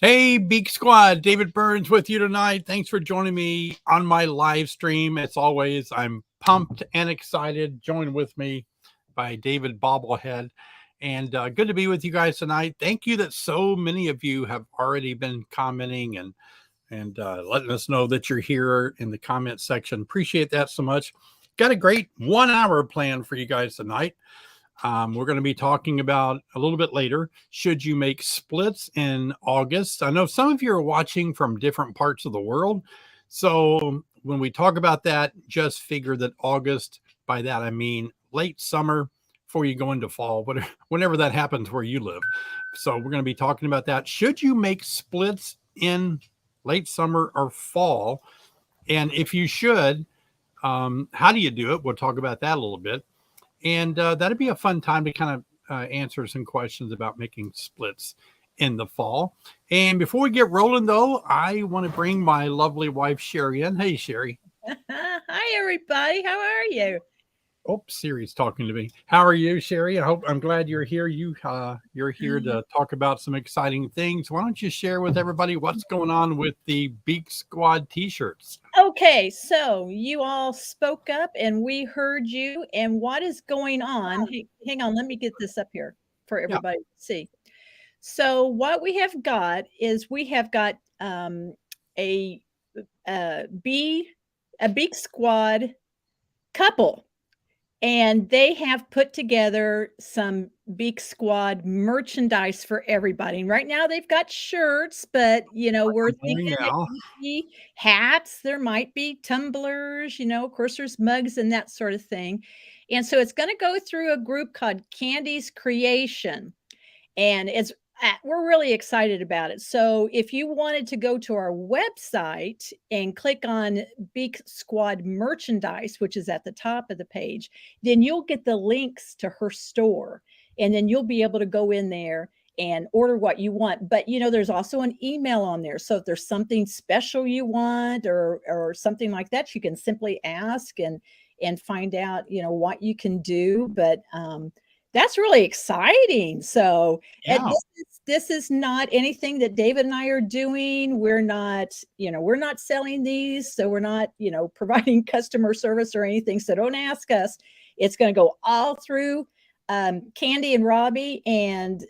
Hey, Beak Squad, David Burns with you tonight. Thanks for joining me on my live stream. As always, I'm pumped and excited. Joined with me by David Bobblehead. And good to be with you guys tonight. Thank you that so many of you have already been commenting and letting us know that you're here in the comment section. Appreciate that so much. Got a great 1 hour plan for you guys tonight. We're going to be talking about a little bit later. Should you make splits in August? I know some of you are watching from different parts of the world. So when we talk about that, just figure that August, by that I mean late summer before you go into fall, whenever that happens where you live. So we're going to be talking about that. Should you make splits in late summer or fall? And if you should, how do you do it? We'll talk about that a little bit. And that'd be a fun time to kind of answer some questions about making splits in the fall. And before we get rolling, though, I want to bring my lovely wife, Sherry, in. Hey, Sherry. Hi, everybody. How are you? Oh, Siri's talking to me. How are you, Sherry? I'm glad you're here. You're here to talk about some exciting things. Why don't you share with everybody what's going on with the Beak Squad t-shirts? Okay, so you all spoke up and we heard you. And what is going on? Hang on, let me get this up here for everybody to see. So what we have got is we have got a Beak Squad couple. And they have put together some Beak Squad merchandise for everybody. And right now they've got shirts, but, we're thinking there might be hats, there might be tumblers, of course there's mugs and that sort of thing. And so it's going to go through a group called Candy's Creation. And we're really excited about it. So if you wanted to go to our website and click on Beak Squad merchandise, which is at the top of the page, then you'll get the links to her store. And then you'll be able to go in there and order what you want. But, there's also an email on there. So if there's something special you want or something like that, you can simply ask and find out, what you can do. But that's really exciting. So this is not anything that David and I are doing. We're not selling these. So we're not, providing customer service or anything. So don't ask us. It's going to go all through Candy and Robbie. And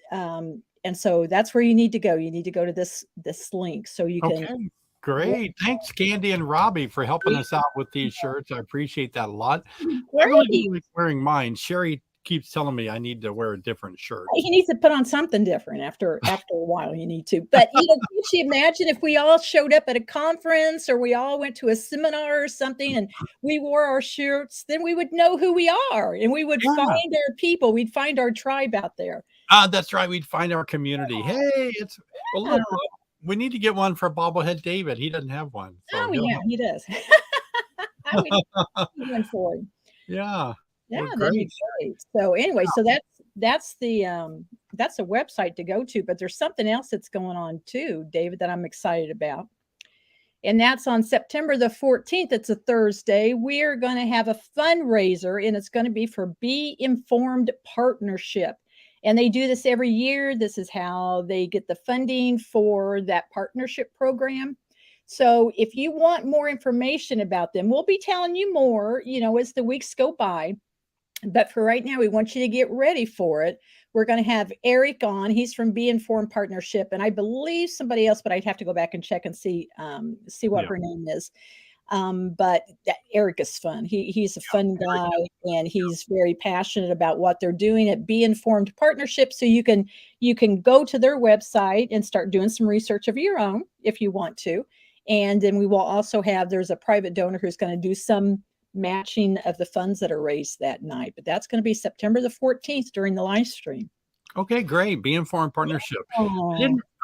so that's where you need to go. You need to go to this link so you can. Okay. Great. Thanks, Candy and Robbie, for helping us out with these shirts. I appreciate that a lot. I really do like wearing mine. Sherry keeps telling me I need to wear a different shirt. He needs to put on something different after a while. You need to. But can't you imagine if we all showed up at a conference or we all went to a seminar or something and we wore our shirts, then we would know who we are and we would find our people. We'd find our tribe out there. That's right. We'd find our community. Hey, look, we need to get one for Bobblehead David. He doesn't have one. So he does. I would need one for him. Yeah. Yeah, that'd be great. So anyway, so that's the website to go to, but there's something else that's going on too, David, that I'm excited about. And that's on September the 14th. It's a Thursday. We're going to have a fundraiser, and it's going to be for Bee Informed Partnership. And they do this every year. This is how they get the funding for that partnership program. So if you want more information about them, we'll be telling you more, as the weeks go by. But for right now, we want you to get ready for it. We're going to have Eric on. He's from Bee Informed Partnership, and I believe somebody else, but I'd have to go back and check and see what her name is. But Eric is fun. He's a fun guy, and he's very passionate about what they're doing at Bee Informed Partnership. So you can go to their website and start doing some research of your own if you want to. And then we will also there's a private donor who's going to do some matching of the funds that are raised that night. But that's going to be September the 14th during the live stream. Okay, great. Bee Informed Partnership. I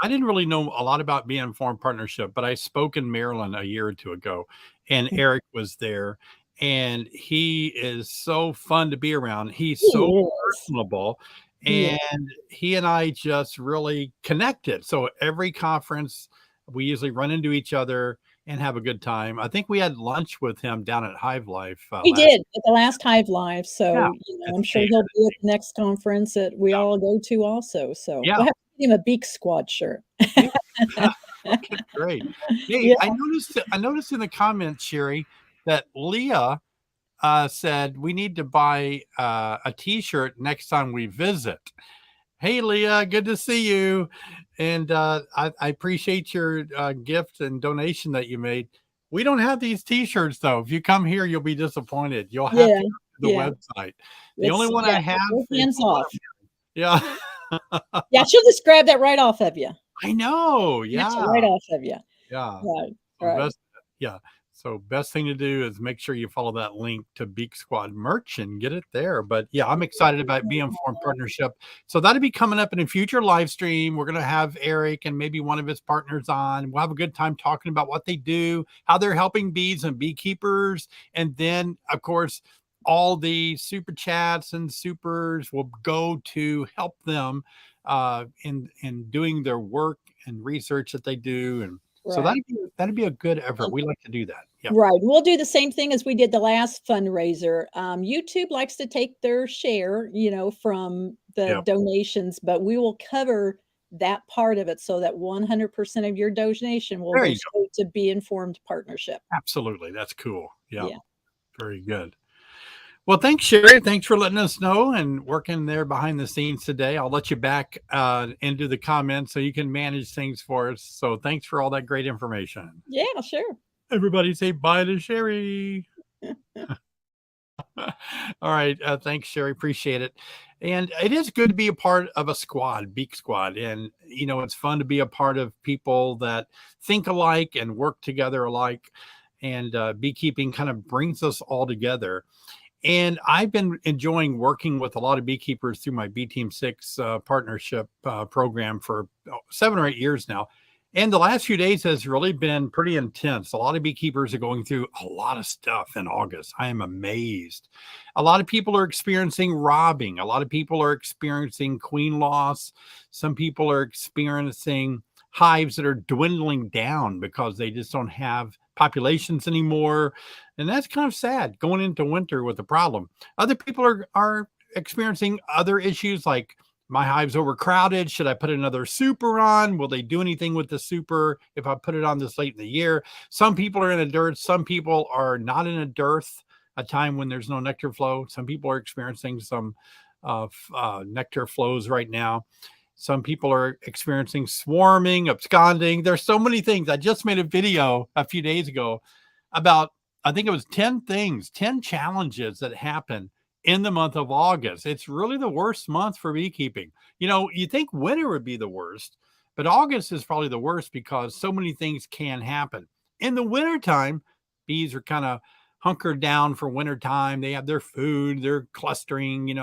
didn't really know a lot about Bee Informed Partnership, but I spoke in Maryland a year or two ago, and Eric was there, and he is so fun to be around. He's so personable, and he and I just really connected. So every conference, we usually run into each other and have a good time. I think we had lunch with him down at Hive Life. We did at the last Hive Live. So I'm sure he'll be at the next conference that we all go to also. So we'll have to give him a Beak Squad shirt. Okay, great. Hey, Yeah. I noticed in the comments, Sherry, that Leah said we need to buy a T-shirt next time we visit. Hey, Leah, good to see you. And I appreciate your gift and donation that you made. We don't have these T-shirts, though. If you come here, you'll be disappointed. You'll have Yeah. to go to the Yeah. website. The only one Yeah, I have both is hands the one. off. Yeah. Yeah, she'll just grab that right off of you. I know. Snatch it Yeah. right off of you. Yeah. Right. So Right. yeah. So best thing to do is make sure you follow that link to Beak Squad merch and get it there. But yeah, I'm excited about Be Informed Partnership. So that'll be coming up in a future live stream. We're going to have Eric and maybe one of his partners on. We'll have a good time talking about what they do, how they're helping bees and beekeepers. And then, of course, all the super chats and supers will go to help them in doing their work and research that they do. And so Right. that'd be a good effort. We like to do that. Yeah. Right. We'll do the same thing as we did the last fundraiser. YouTube likes to take their share, from the Yeah. donations, but we will cover that part of it so that 100% of your donation will There go you go. straight to Be Informed Partnership. Absolutely. That's cool. Yeah. Yeah. Very good. Well, thanks, Sherry. Thanks for letting us know and working there behind the scenes today. I'll let you back into the comments so you can manage things for us. So thanks for all that great information. Yeah, sure. Everybody say bye to Sherry. All right. Thanks, Sherry. Appreciate it. And it is good to be a part of a squad, Beak Squad. And, it's fun to be a part of people that think alike and work together alike. And beekeeping kind of brings us all together. And I've been enjoying working with a lot of beekeepers through my Bee Team 6 partnership program for 7 or 8 years now. And the last few days has really been pretty intense. A lot of beekeepers are going through a lot of stuff in August. I am amazed. A lot of people are experiencing robbing. A lot of people are experiencing queen loss. Some people are experiencing hives that are dwindling down because they just don't have populations anymore. And that's kind of sad going into winter with a problem. Other people are experiencing other issues like my hive's overcrowded. Should I put another super on? Will they do anything with the super if I put it on this late in the year? Some people are in a dearth. Some people are not in a dearth, a time when there's no nectar flow. Some people are experiencing some nectar flows right now. Some people are experiencing swarming, absconding. There's so many things. I just made a video a few days ago about, I think it was 10 things, 10 challenges that happen in the month of August. It's really the worst month for beekeeping. You think winter would be the worst, but August is probably the worst because so many things can happen. In the wintertime, bees are kind of hunkered down for wintertime. They have their food, they're clustering,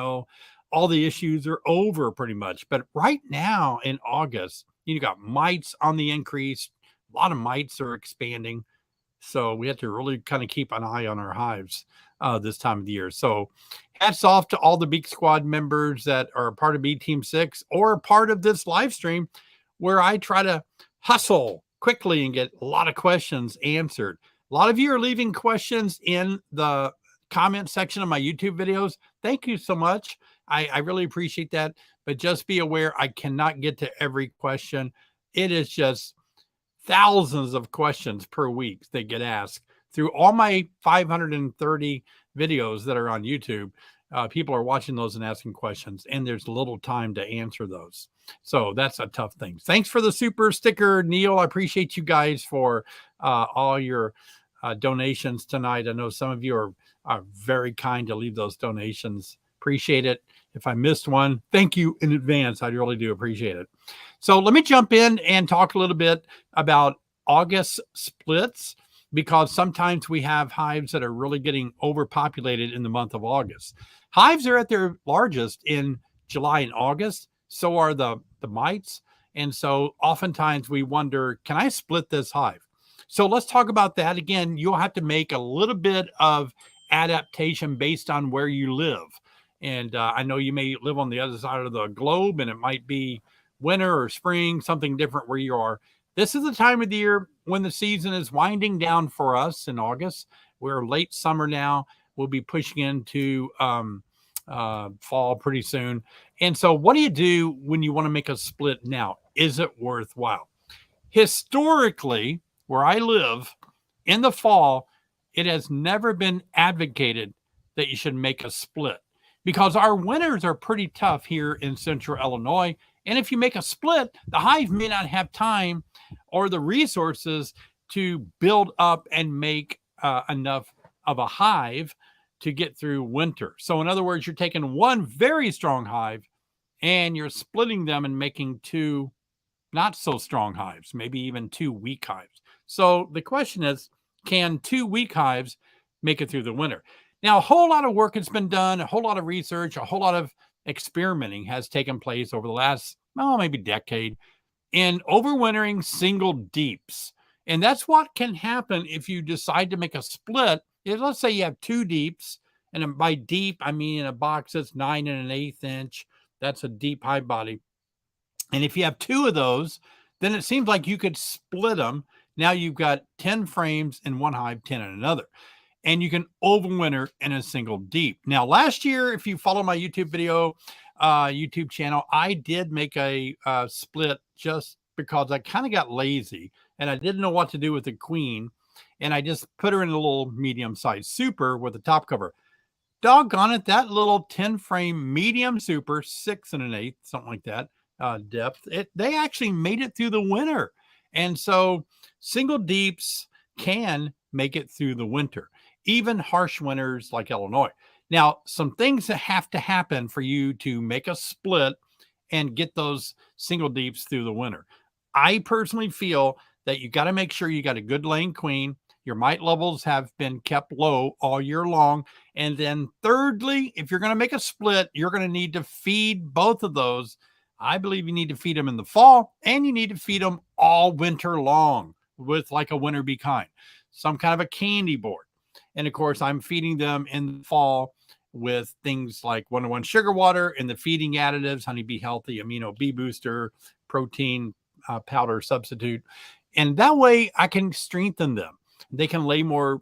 all the issues are over pretty much. But right now in August, you got mites on the increase. A lot of mites are expanding. So we have to really kind of keep an eye on our hives this time of the year. So hats off to all the Beak Squad members that are part of Bee Team 6 or part of this live stream where I try to hustle quickly and get a lot of questions answered. A lot of you are leaving questions in the comment section of my YouTube videos. Thank you so much. I really appreciate that. But just be aware, I cannot get to every question. It is just thousands of questions per week that get asked through all my 530 videos that are on YouTube. People are watching those and asking questions, and there's little time to answer those. So that's a tough thing. Thanks for the super sticker, Neil. I appreciate you guys for all your donations tonight. I know some of you are very kind to leave those donations. Appreciate it. If I missed one, thank you in advance. I really do appreciate it. So let me jump in and talk a little bit about August splits, because sometimes we have hives that are really getting overpopulated in the month of August. Hives are at their largest in July and August. So are the mites. And so oftentimes we wonder, can I split this hive? So let's talk about that. Again, you'll have to make a little bit of adaptation based on where you live. And I know you may live on the other side of the globe and it might be winter or spring, something different where you are. This is the time of the year when the season is winding down for us in August. We're late summer now. We'll be pushing into fall pretty soon. And so what do you do when you want to make a split now? Is it worthwhile? Historically, where I live in the fall, it has never been advocated that you should make a split because our winters are pretty tough here in central Illinois. And if you make a split, the hive may not have time or the resources to build up and make enough of a hive to get through winter. So in other words, you're taking one very strong hive and you're splitting them and making two not so strong hives, maybe even two weak hives. So the question is, can two weak hives make it through the winter? Now, a whole lot of work has been done, a whole lot of research, a whole lot of experimenting has taken place over the last, maybe decade in overwintering single deeps. And that's what can happen if you decide to make a split. Let's say you have two deeps, and by deep, I mean in a box that's 9 1/8 inch. That's a deep hive body. And if you have two of those, then it seems like you could split them. Now you've got 10 frames in one hive, 10 in another. And you can overwinter in a single deep. Now, last year, if you follow my YouTube video, YouTube channel, I did make a split just because I kind of got lazy and I didn't know what to do with the queen. And I just put her in a little medium-sized super with a top cover. Doggone it, that little 10 frame medium super, 6 1/8, something like that, depth, they actually made it through the winter. And so single deeps can make it through the winter, even harsh winters like Illinois. Now, some things that have to happen for you to make a split and get those single deeps through the winter. I personally feel that you got to make sure you got a good laying queen. Your mite levels have been kept low all year long. And then thirdly, if you're going to make a split, you're going to need to feed both of those. I believe you need to feed them in the fall and you need to feed them all winter long with like a winter bee kind, some kind of a candy board. And of course, I'm feeding them in the fall with things like 1-to-1 sugar water and the feeding additives, Honey Bee Healthy, Amino Bee Booster, protein powder substitute. And that way I can strengthen them. They can lay more,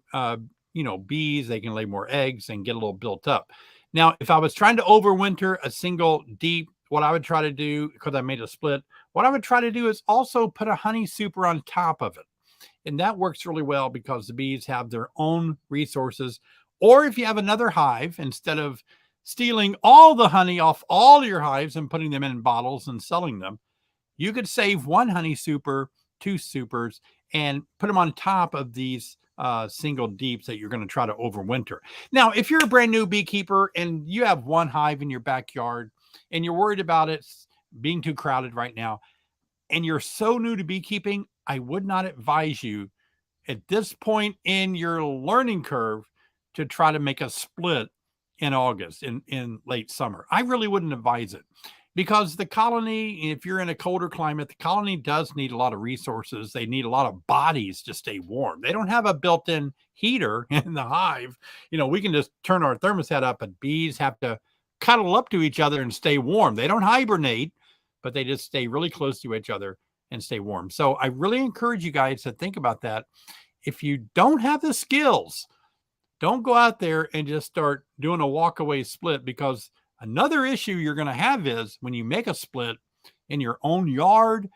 bees, they can lay more eggs and get a little built up. Now, if I was trying to overwinter a single deep, what I would try to do, because I made a split, what I would try to do is also put a honey super on top of it. And that works really well because the bees have their own resources. Or if you have another hive, instead of stealing all the honey off all your hives and putting them in bottles and selling them, you could save one honey super, two supers, and put them on top of these single deeps that you're going to try to overwinter. Now, if you're a brand new beekeeper and you have one hive in your backyard and you're worried about it being too crowded right now, and you're so new to beekeeping, I would not advise you at this point in your learning curve to try to make a split in August, in late summer. I really wouldn't advise it because the colony, if you're in a colder climate, the colony does need a lot of resources. They need a lot of bodies to stay warm. They don't have a built-in heater in the hive. We can just turn our thermostat up, but bees have to cuddle up to each other and stay warm. They don't hibernate, but they just stay really close to each other and stay warm. So I really encourage you guys to think about that. If you don't have the skills, don't go out there and just start doing a walk-away split, because another issue you're going to have is when you make a split in your own yard,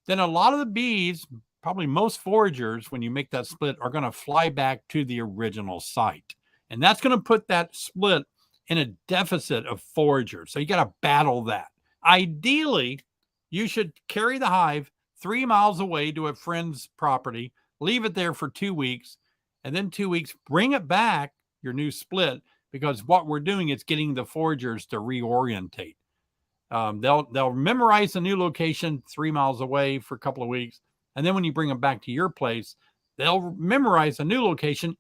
then a lot of the bees, probably most foragers, when you make that split, are going to fly back to the original site. And that's going to put that split in a deficit of foragers. So you got to battle that. Ideally, you should carry the hive 3 miles away to a friend's property, leave it there for 2 weeks, and then 2 weeks, bring it back, your new split, because what we're doing is getting the foragers to reorientate. They'll memorize the new location 3 miles away for a couple of weeks. And then when you bring them back to your place, they'll memorize a new location,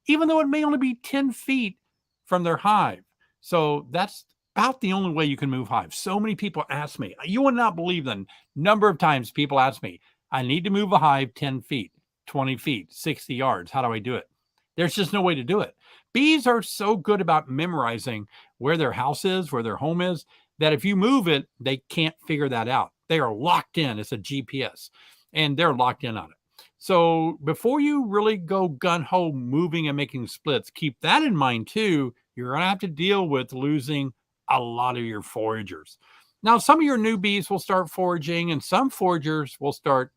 even though it may only be 10 feet from their hive. So that's about the only way you can move hives. So many people ask me, you would not believe the number of times people ask me, I need to move a hive 10 feet, 20 feet, 60 yards. How do I do it? There's just no way to do it. Bees are so good about memorizing where their house is, where their home is, that if you move it, they can't figure that out. They are locked in. It's a GPS, and they're locked in on it. So before you really go gun-ho moving and making splits, keep that in mind too. You're going to have to deal with losing a lot of your foragers. Now, some of your newbies will start foraging, and some foragers will start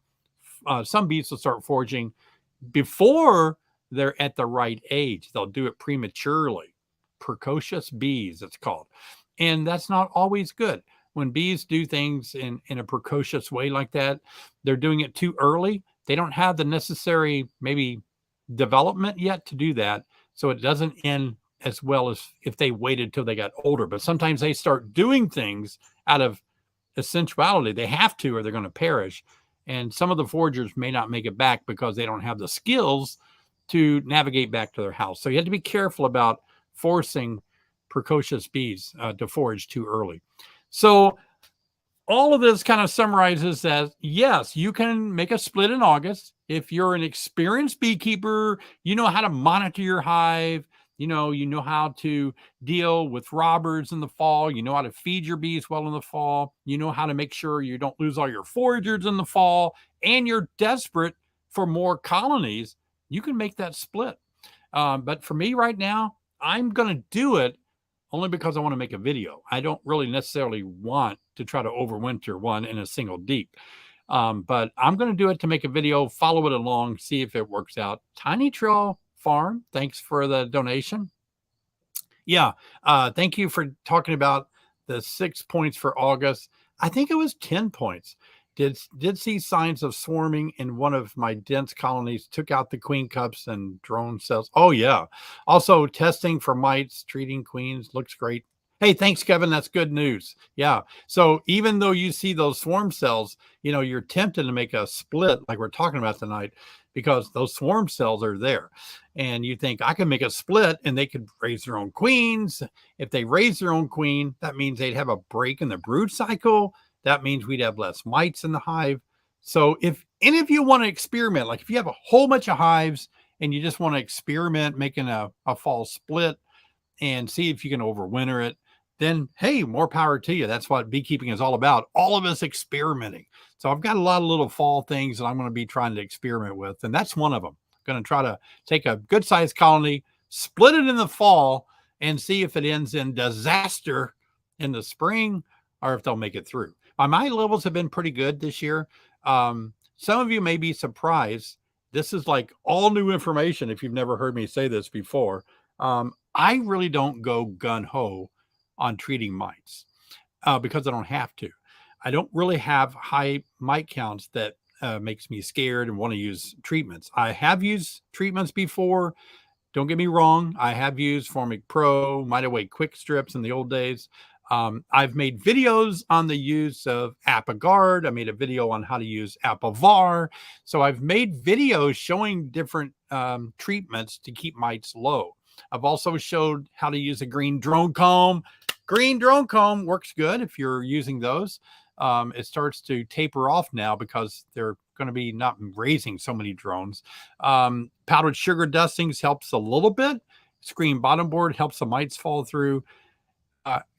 some bees will start foraging before they're at the right age. They'll do it prematurely. Precocious bees, it's called. And that's not always good. When bees do things in a precocious way like that, they're doing it too early. They don't have the necessary maybe development yet to do that. So it doesn't end as well as if they waited till they got older. But sometimes they start doing things out of essentiality. They have to, or they're going to perish. And some of the foragers may not make it back because they don't have the skills to navigate back to their house. So you have to be careful about forcing precocious bees to forage too early. So all of this kind of summarizes that, yes, you can make a split in August. If you're an experienced beekeeper, you know how to monitor your hive. You know how to deal with robbers in the fall. You know how to feed your bees well in the fall. You know how to make sure you don't lose all your foragers in the fall, and you're desperate for more colonies. You can make that split. But for me right now, I'm going to do it only because I want to make a video. I don't really necessarily want to try to overwinter one in a single deep. But I'm going to do it to make a video, follow it along, see if it works out. Tiny Trail Farm, thanks for the donation. Yeah, thank you for talking about the 6 points for August. I think it was 10 points. Did see signs of swarming in one of my dense colonies, took out the queen cups and drone cells. Oh, yeah. Also, testing for mites, treating queens, looks great. Hey, thanks, Kevin. That's good news. Yeah. So even though you see those swarm cells, you're tempted to make a split like we're talking about tonight because those swarm cells are there. And you think, I can make a split and they could raise their own queens. If they raise their own queen, that means they'd have a break in the brood cycle. That means we'd have less mites in the hive. So if any of you want to experiment, like if you have a whole bunch of hives and you just want to experiment making a fall split and see if you can overwinter it, then hey, more power to you. That's what beekeeping is all about. All of us experimenting. So I've got a lot of little fall things that I'm going to be trying to experiment with. And that's one of them. I'm going to try to take a good sized colony, split it in the fall, and see if it ends in disaster in the spring or if they'll make it through. My mite levels have been pretty good this year. Some of you may be surprised. This is like all new information if you've never heard me say this before. I really don't go gun-ho on treating mites because I don't have to. I don't really have high mite counts that makes me scared and want to use treatments. I have used treatments before. Don't get me wrong. I have used Formic Pro, Mite Away Quick Strips in the old days. I've made videos on the use of Apiguard. I made a video on how to use Apivar. So I've made videos showing different treatments to keep mites low. I've also showed how to use a green drone comb. Green drone comb works good if you're using those. It starts to taper off now because they're going to be not raising so many drones. Powdered sugar dustings helps a little bit. Screen bottom board helps the mites fall through.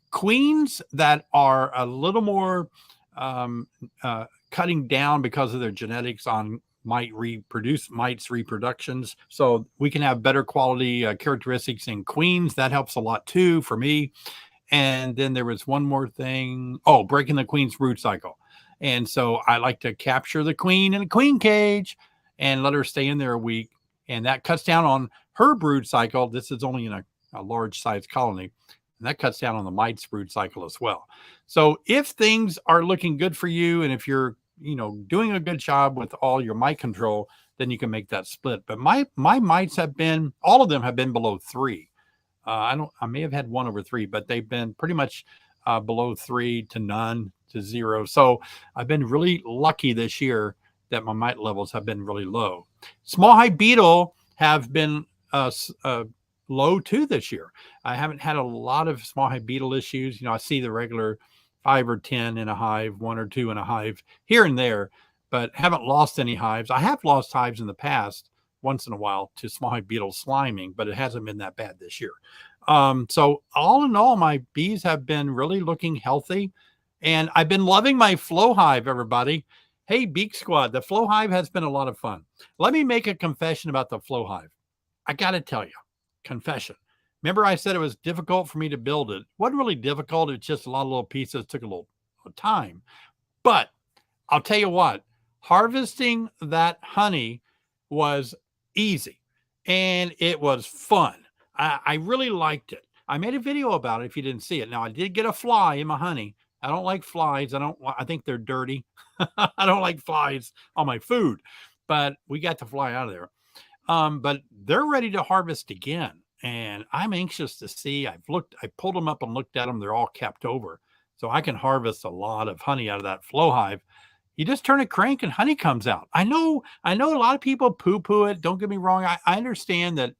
Queens that are a little more cutting down because of their genetics on mites reproductions. So we can have better quality characteristics in queens. That helps a lot too for me. And then there was one more thing. Oh, breaking the queen's brood cycle. And so I like to capture the queen in a queen cage and let her stay in there a week. And that cuts down on her brood cycle. This is only in a large size colony. And that cuts down on the mites brood cycle as well. So if things are looking good for you, and if you're, doing a good job with all your mite control, then you can make that split. But my mites have been, all of them have been below 3. I may have had 1 over 3, but they've been pretty much below 3 to none to 0. So I've been really lucky this year that my mite levels have been really low. Small hive beetle have been low too this year. I haven't had a lot of small hive beetle issues. I see the regular 5 or 10 in a hive, 1 or 2 in a hive here and there, but haven't lost any hives. I have lost hives in the past once in a while to small hive beetle sliming, but it hasn't been that bad this year. So all in all, my bees have been really looking healthy, and I've been loving my flow hive, everybody. Hey, Beak Squad, the flow hive has been a lot of fun. Let me make a confession about the flow hive. I got to tell you, confession. Remember I said it was difficult for me to build it. It wasn't really difficult. It's just a lot of little pieces. It took a little time. But I'll tell you what, Harvesting that honey was easy and it was fun. I really liked it. I made a video about it if you didn't see it. Now, I did get a fly in my honey. I don't like flies. I think they're dirty. I don't like flies on my food, but we got the fly out of there. But they're ready to harvest again. And I'm anxious to see. I pulled them up and looked at them. They're all capped over. So I can harvest a lot of honey out of that flow hive. You just turn a crank and honey comes out. I know a lot of people poo-poo it. Don't get me wrong. I understand that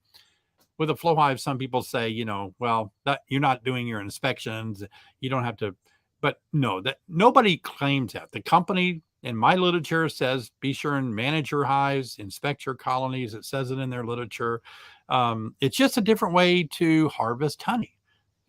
with a flow hive, some people say, you know, well, that you're not doing your inspections. You don't have to, but no, that nobody claims that. The company in my literature says, be sure and manage your hives, inspect your colonies. It says it in their literature. It's just a different way to harvest honey.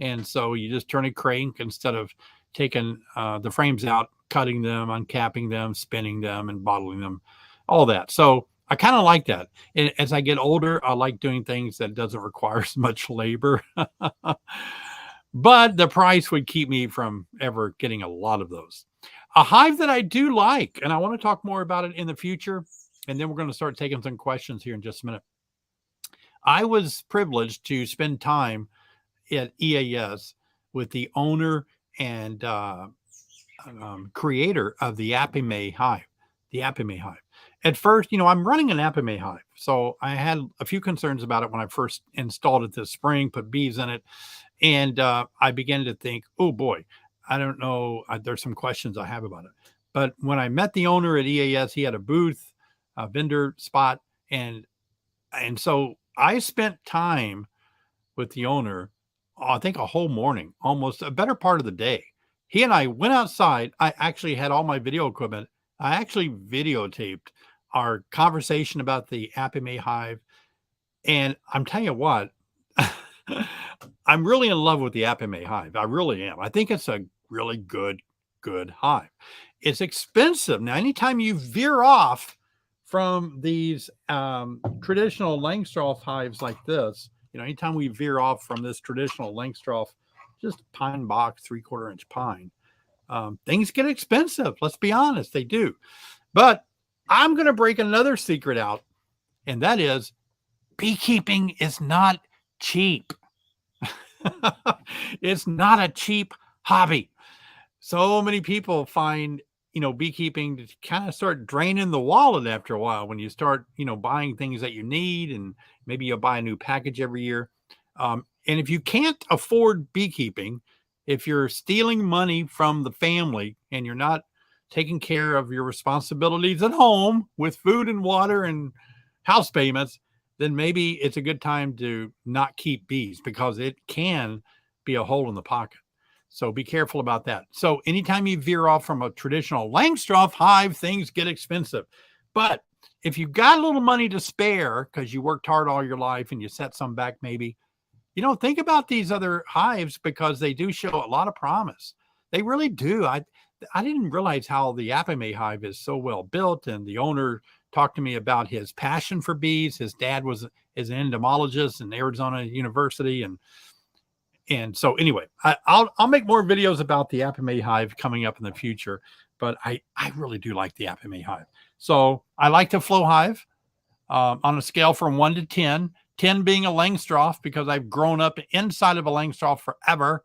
And so you just turn a crank instead of taking the frames out, cutting them, uncapping them, spinning them, and bottling them, all that. So I kind of like that. And as I get older, I like doing things that doesn't require as much labor. But the price would keep me from ever getting a lot of those. A hive that I do like, and I want to talk more about it in the future, and then we're going to start taking some questions here in just a minute. I was privileged to spend time at EAS with the owner and creator of the Apiary hive, the Apiary hive. At first, you know, I'm running an Apiary hive, so I had a few concerns about it when I first installed it this spring, put bees in it, and I began to think, oh boy, I don't know, there's some questions I have about it. But when I met the owner at EAS, he had a booth, a vendor spot, and so I spent time with the owner, I think a whole morning, almost a better part of the day. He and I went outside. I actually had all my video equipment. I actually videotaped our conversation about the Apiary hive. And I'm telling you what, I'm really in love with the Apiary hive. I really am. I think it's a really good hive. It's expensive. Now, anytime you veer off from these traditional Langstroth hives like this, you know, anytime we veer off from this traditional Langstroth, just pine box, 3/4 inch pine, things get expensive. Let's be honest, they do. But I'm going to break another secret out, and that is beekeeping is not cheap. It's not a cheap hobby. So many people find, you know, beekeeping to kind of start draining the wallet after a while when you start, you know, buying things that you need, and maybe you'll buy a new package every year. And if you can't afford beekeeping, if you're stealing money from the family and you're not taking care of your responsibilities at home with food and water and house payments, then maybe it's a good time to not keep bees, because it can be a hole in the pocket. So be careful about that. So anytime you veer off from a traditional Langstroth hive, things get expensive. But if you've got a little money to spare because you worked hard all your life and you set some back maybe, you know, think about these other hives, because they do show a lot of promise. They really do. I didn't realize how the Apiary hive is so well built, and the owner talked to me about his passion for bees. His dad is an entomologist in Arizona University, and so anyway, I'll make more videos about the Apiary hive coming up in the future, but I really do like the Apiary hive. So I like the flow hive on a scale from 1 to 10, 10 being a Langstroth, because I've grown up inside of a Langstroth forever.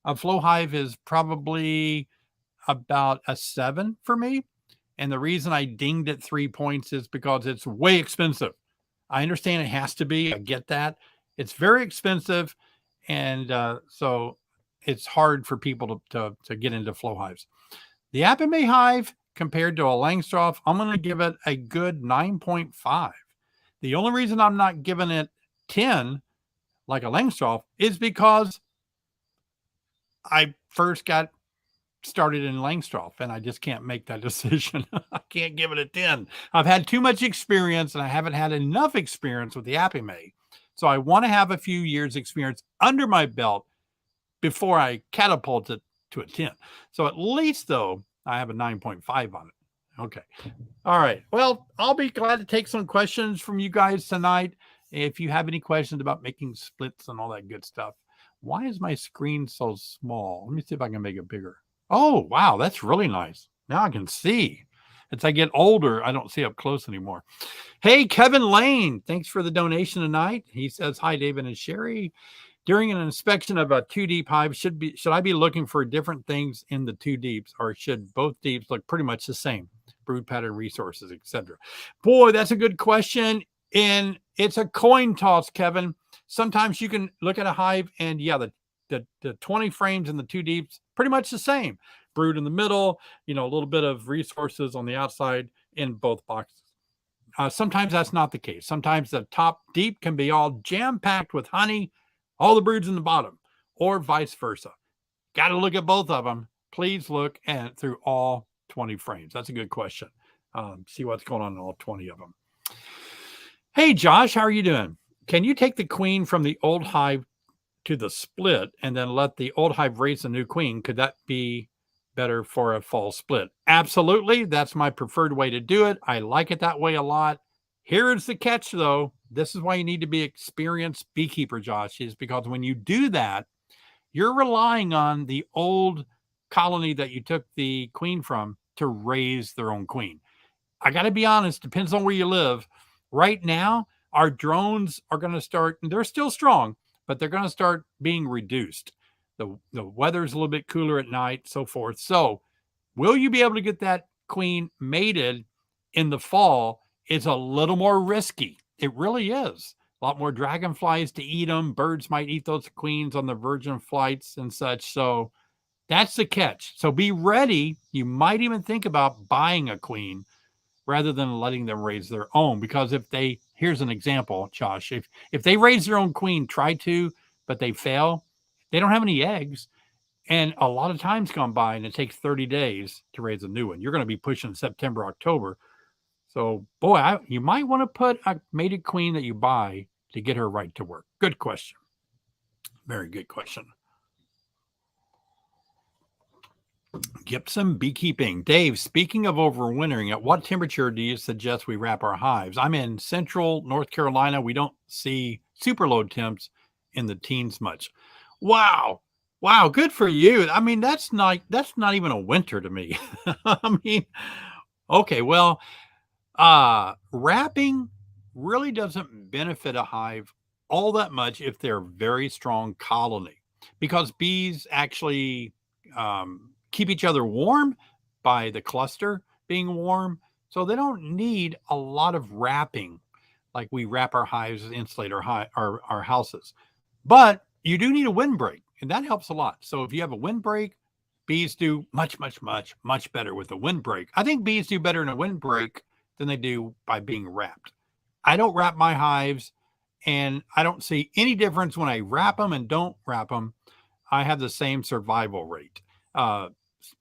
A flow hive is probably about a 7 for me. And the reason I dinged it 3 points is because it's way expensive. I understand it has to be. I get that. It's very expensive. And so it's hard for people to get into flow hives. The Apiary hive compared to a Langstroth, I'm going to give it a good 9.5. The only reason I'm not giving it 10 like a Langstroth is because I first got started in Langstroth and I just can't make that decision. I can't give it a 10. I've had too much experience and I haven't had enough experience with the Apiary. So I want to have a few years experience under my belt before I catapult it to a 10. So at least, though, I have a 9.5 on it. Okay. All right. Well, I'll be glad to take some questions from you guys tonight. If you have any questions about making splits and all that good stuff. Why is my screen so small? Let me see if I can make it bigger. Oh, wow. That's really nice. Now I can see. As I get older, I don't see up close anymore. Hey, Kevin Lane, thanks for the donation tonight. He says, hi, David and Sherry. During an inspection of a 2-deep hive, should I be looking for different things in the 2 deeps, or should both deeps look pretty much the same? Brood pattern, resources, etc. Boy, that's a good question. And it's a coin toss, Kevin. Sometimes you can look at a hive and the 20 frames in the 2 deeps, pretty much the same. Brood in the middle, a little bit of resources on the outside in both boxes. Sometimes that's not the case. Sometimes the top deep can be all jam-packed with honey, all the broods in the bottom, or vice versa. Got to look at both of them. Please look at through all 20 frames. That's a good question. See what's going on in all 20 of them. Hey, Josh, how are you doing? Can you take the queen from the old hive to the split and then let the old hive raise a new queen? Could that be better for a fall split? Absolutely. That's my preferred way to do it. I like it that way a lot. Here is the catch, though. This is why you need to be an experienced beekeeper, Josh, is because when you do that, you're relying on the old colony that you took the queen from to raise their own queen. I got to be honest, depends on where you live. Right now, our drones are going to start, they're still strong, but they're going to start being reduced. The weather's a little bit cooler at night, so forth. So will you be able to get that queen mated in the fall? It's a little more risky. It really is. A lot more dragonflies to eat them. Birds might eat those queens on the virgin flights and such. So that's the catch. So be ready. You might even think about buying a queen rather than letting them raise their own. Because here's an example, Josh, if they raise their own queen, try to, but they fail, they don't have any eggs. And a lot of time's gone by and it takes 30 days to raise a new one. You're going to be pushing September, October. So, boy, you might want to put a mated queen that you buy to get her right to work. Good question. Very good question. Gibson Beekeeping. Dave, speaking of overwintering, at what temperature do you suggest we wrap our hives? I'm in central North Carolina. We don't see super low temps in the teens much. Wow. Good for you. I mean, that's not even a winter to me. I mean, okay, well, wrapping really doesn't benefit a hive all that much if they're a very strong colony, because bees actually keep each other warm by the cluster being warm. So they don't need a lot of wrapping like we wrap our hives, insulate our houses. But you do need a windbreak, and that helps a lot. So if you have a windbreak, bees do much better with a windbreak. I think bees do better in a windbreak than they do by being wrapped. I don't wrap my hives, and I don't see any difference when I wrap them and don't wrap them. I have the same survival rate.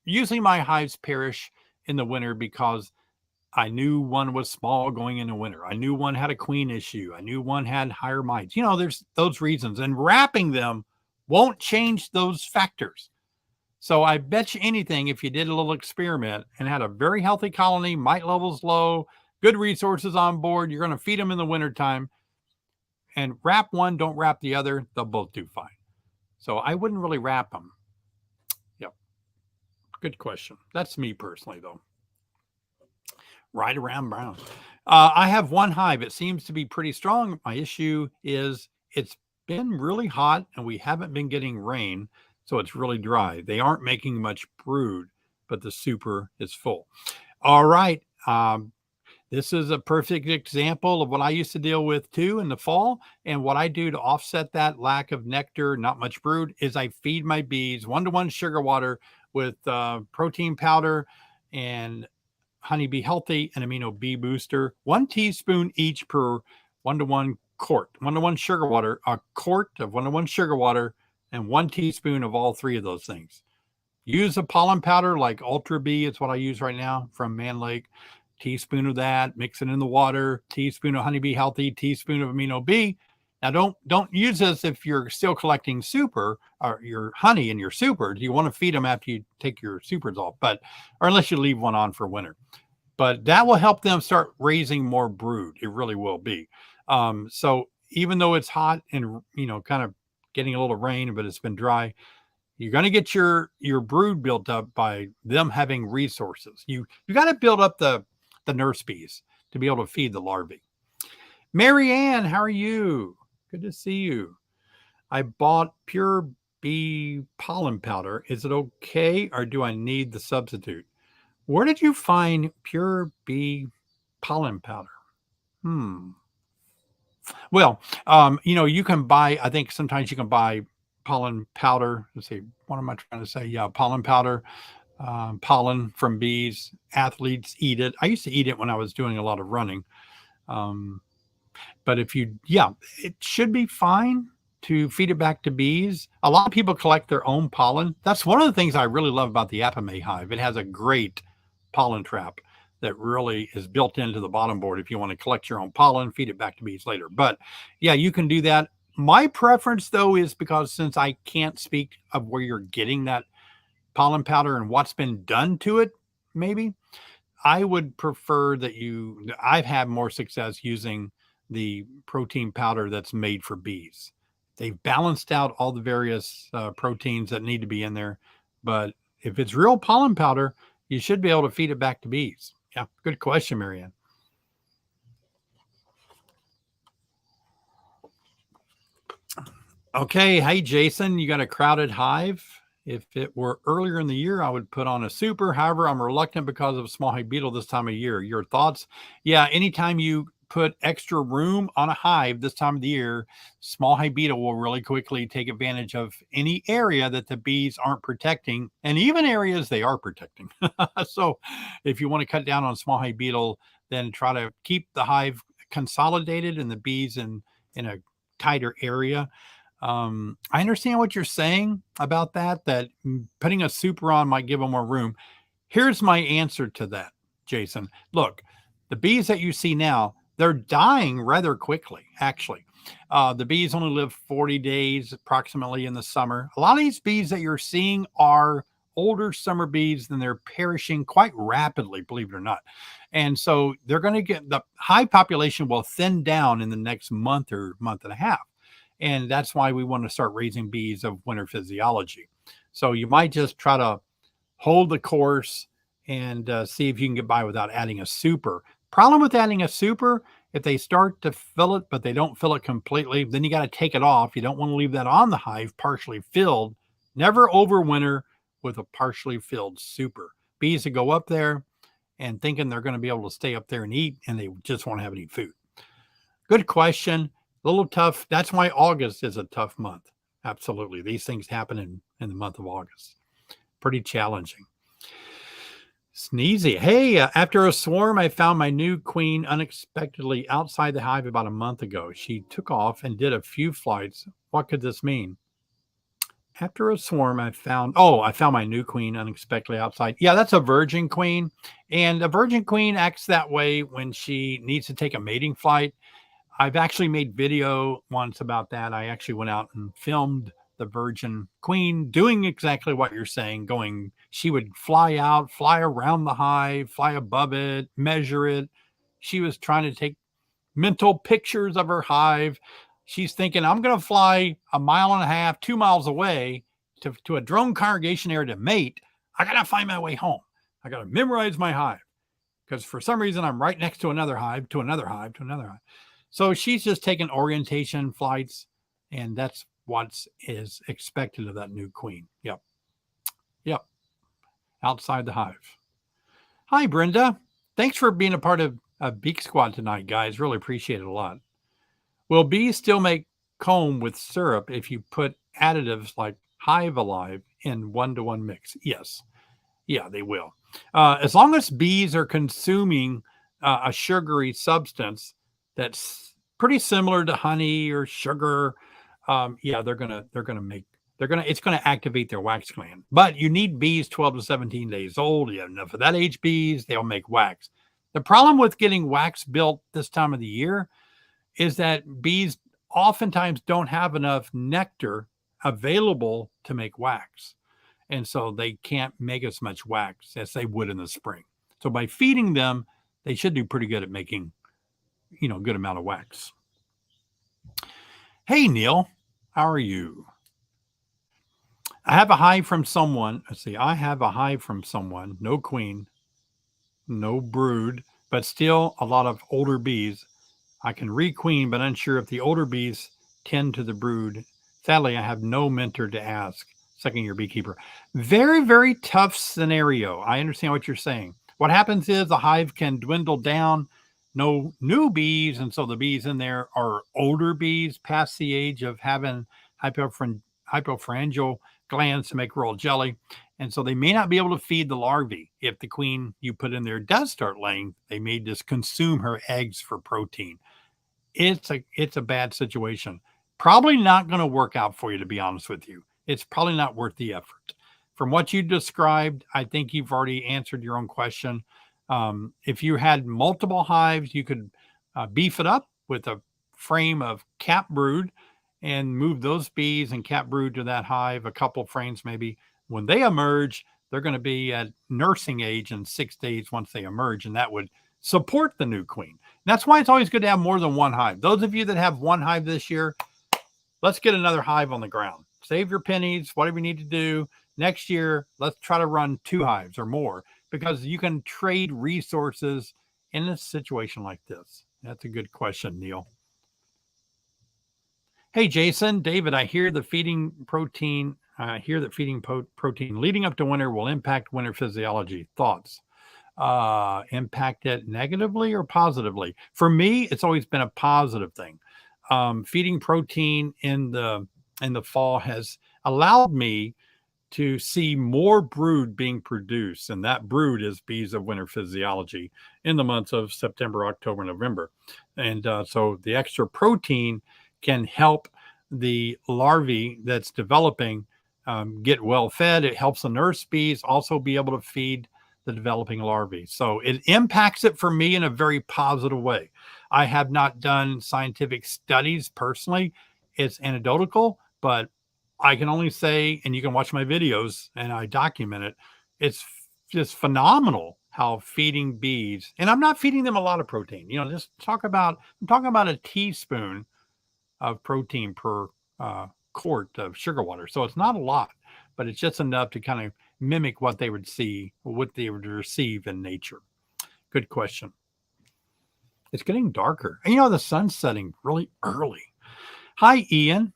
Usually my hives perish in the winter because I knew one was small going into winter. I knew one had a queen issue. I knew one had higher mites. There's those reasons. And wrapping them won't change those factors. So I bet you anything, if you did a little experiment and had a very healthy colony, mite levels low, good resources on board, you're going to feed them in the wintertime, and wrap one, don't wrap the other, they'll both do fine. So I wouldn't really wrap them. Yep. Good question. That's me personally, though. Right around brown. I have one hive. It seems to be pretty strong. My issue is it's been really hot and we haven't been getting rain. So it's really dry. They aren't making much brood, but the super is full. All right. This is a perfect example of what I used to deal with too in the fall. And what I do to offset that lack of nectar, not much brood, is I feed my bees 1-to-1 sugar water with protein powder and Honeybee Healthy and Amino Bee Booster, 1 teaspoon each per 1-to-1 quart, 1-to-1 sugar water, a quart of 1-to-1 sugar water, and 1 teaspoon of all 3 of those things. Use a pollen powder like Ultra Bee. It's what I use right now from Man Lake. Teaspoon of that, mix it in the water, teaspoon of Honeybee Healthy, teaspoon of Amino Bee. Now, don't use this if you're still collecting super or your honey in your supers. You want to feed them after you take your supers off, or unless you leave one on for winter. But that will help them start raising more brood. It really will be. So even though it's hot and kind of getting a little rain, but it's been dry, You're going to get your brood built up by them having resources. You got to build up the nurse bees to be able to feed the larvae. Mary Ann, how are you? Good to see you. I bought pure bee pollen powder. Is it okay, or do I need the substitute? Where did you find pure bee pollen powder? Well, you can buy, I think sometimes you can buy pollen powder. Let's see, what am I trying to say? Yeah, pollen powder, pollen from bees. Athletes eat it. I used to eat it when I was doing a lot of running. But it should be fine to feed it back to bees. A lot of people collect their own pollen. That's one of the things I really love about the Apiary hive. It has a great pollen trap that really is built into the bottom board if you want to collect your own pollen, feed it back to bees later. But yeah, you can do that. My preference, though, is because since I can't speak of where you're getting that pollen powder and what's been done to it, maybe, I would prefer that I've had more success using the protein powder that's made for bees. They've balanced out all the various proteins that need to be in there. But if it's real pollen powder, you should be able to feed it back to bees. Yeah, good question, Marianne. Okay, hey, Jason, you got a crowded hive? If it were earlier in the year, I would put on a super. However, I'm reluctant because of small hive beetle this time of year. Your thoughts? Yeah, anytime you put extra room on a hive this time of the year, small hive beetle will really quickly take advantage of any area that the bees aren't protecting, and even areas they are protecting. So if you want to cut down on small hive beetle, then try to keep the hive consolidated and the bees in a tighter area. I understand what you're saying about that putting a super on might give them more room. Here's my answer to that, Jason. Look, the bees that you see now, they're dying rather quickly, actually. The bees only live 40 days approximately in the summer. A lot of these bees that you're seeing are older summer bees, and they're perishing quite rapidly, believe it or not. And so they're going to get, the hive population will thin down in the next month or month and a half. And that's why we want to start raising bees of winter physiology. So you might just try to hold the course and see if you can get by without adding a super. Problem with adding a super, if they start to fill it, but they don't fill it completely, then you got to take it off. You don't want to leave that on the hive partially filled. Never overwinter with a partially filled super. Bees that go up there and thinking they're going to be able to stay up there and eat, and they just won't have any food. Good question. A little tough. That's why August is a tough month. Absolutely. These things happen in the month of August. Pretty challenging. Sneezy. Hey, after a swarm, I found my new queen unexpectedly outside the hive about a month ago. She took off and did a few flights. What could this mean? After a swarm, I found my new queen unexpectedly outside. Yeah, that's a virgin queen. And a virgin queen acts that way when she needs to take a mating flight. I've actually made video once about that. I actually went out and filmed the virgin queen doing exactly what you're saying, she would fly out, fly around the hive, fly above it, measure it. She was trying to take mental pictures of her hive. She's thinking, I'm going to fly 1.5 miles, 2 miles away to a drone congregation area to mate. I got to find my way home. I got to memorize my hive because for some reason I'm right next to another hive, to another hive, to another hive. So she's just taking orientation flights, and that's what is expected of that new queen. Yep. Outside the hive. Hi, Brenda. Thanks for being a part of Beak Squad tonight, guys. Really appreciate it a lot. Will bees still make comb with syrup if you put additives like Hive Alive in 1-to-1 mix? Yes. Yeah, they will. As long as bees are consuming a sugary substance that's pretty similar to honey or sugar, it's going to activate their wax gland. But you need bees 12 to 17 days old. You have enough of that age bees, they'll make wax. The problem with getting wax built this time of the year is that bees oftentimes don't have enough nectar available to make wax. And so they can't make as much wax as they would in the spring. So by feeding them, they should do pretty good at making, a good amount of wax. Hey, Neil, how are you? I have a hive from someone. Let's see. I have a hive from someone. No queen, no brood, but still a lot of older bees. I can requeen, but unsure if the older bees tend to the brood. Sadly, I have no mentor to ask. Second year beekeeper. Very, very tough scenario. I understand what you're saying. What happens is the hive can dwindle down, no new bees. And so the bees in there are older bees past the age of having hypopharyngeal glands to make royal jelly. And so they may not be able to feed the larvae. If the queen you put in there does start laying, they may just consume her eggs for protein. It's a bad situation. Probably not going to work out for you, to be honest with you. It's probably not worth the effort. From what you described, I think you've already answered your own question. If you had multiple hives, you could beef it up with a frame of cap brood and move those bees and cap brood to that hive, a couple frames maybe. When they emerge, they're going to be at nursing age in 6 days once they emerge, and that would support the new queen. That's why it's always good to have more than one hive. Those of you that have one hive this year, let's get another hive on the ground. Save your pennies, whatever you need to do. Next year, let's try to run 2 hives or more, because you can trade resources in a situation like this. That's a good question, Neil. Hey, Jason, David, I hear the feeding protein. I hear that feeding protein leading up to winter will impact winter physiology. Thoughts? Impact it negatively or positively? For me, it's always been a positive thing. Feeding protein in the fall has allowed me to see more brood being produced, and that brood is bees of winter physiology in the months of September, October, November. And so the extra protein can help the larvae that's developing get well fed. It helps the nurse bees also be able to feed the developing larvae. So it impacts it for me in a very positive way. I have not done scientific studies personally. It's anecdotal, but I can only say, and you can watch my videos and I document it, it's just phenomenal how feeding bees, and I'm not feeding them a lot of protein, I'm talking about a teaspoon of protein per quart of sugar water. So it's not a lot, but it's just enough to kind of mimic what they would receive in nature. Good question. It's getting darker. And the sun's setting really early. Hi, Ian.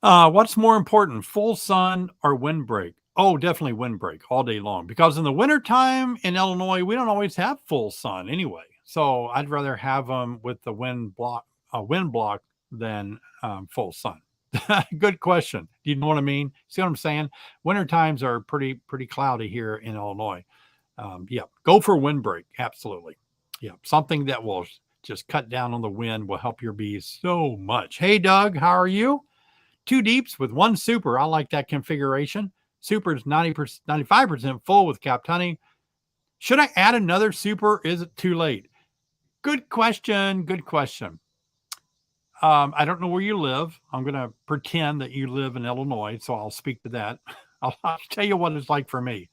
What's more important, full sun or windbreak? Oh, definitely windbreak all day long, because in the wintertime in Illinois, we don't always have full sun anyway. So I'd rather have them with the wind block than full sun. Good question. Do you know what I mean? See what I'm saying? Winter times are pretty cloudy here in Illinois. Go for windbreak. Absolutely. Yeah, something that will just cut down on the wind will help your bees so much. Hey, Doug, how are you? 2 deeps with 1 super. I like that configuration. Super is 90%, 95% full with capped honey. Should I add another super? Is it too late? Good question. Good question. I don't know where you live. I'm going to pretend that you live in Illinois, so I'll speak to that. I'll tell you what it's like for me.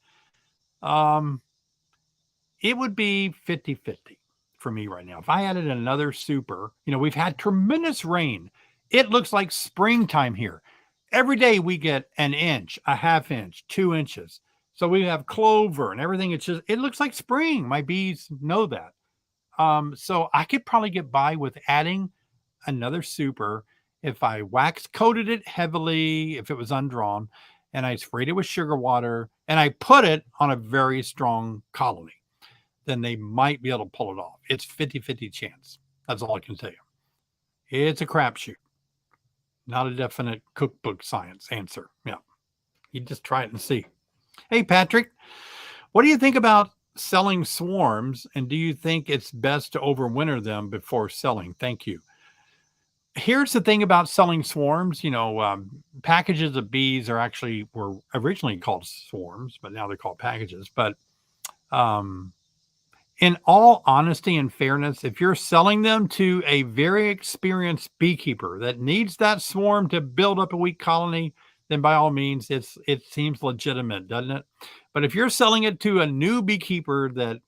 It would be 50-50 for me right now. If I added another super, we've had tremendous rain. It looks like springtime here. Every day we get an inch, a half inch, 2 inches. So we have clover and everything. It looks like spring. My bees know that. So I could probably get by with adding another super if I wax coated it heavily, if it was undrawn, and I sprayed it with sugar water and I put it on a very strong colony. Then they might be able to pull it off. It's 50-50 chance. That's all I can tell you. It's a crapshoot. Not a definite cookbook science answer. Yeah. You just try it and see. Hey, Patrick, what do you think about selling swarms? And do you think it's best to overwinter them before selling? Thank you. Here's the thing about selling swarms. Packages of bees were originally called swarms, but now they're called packages. But in all honesty and fairness, if you're selling them to a very experienced beekeeper that needs that swarm to build up a weak colony, then by all means, it seems legitimate, doesn't it? But if you're selling it to a new beekeeper that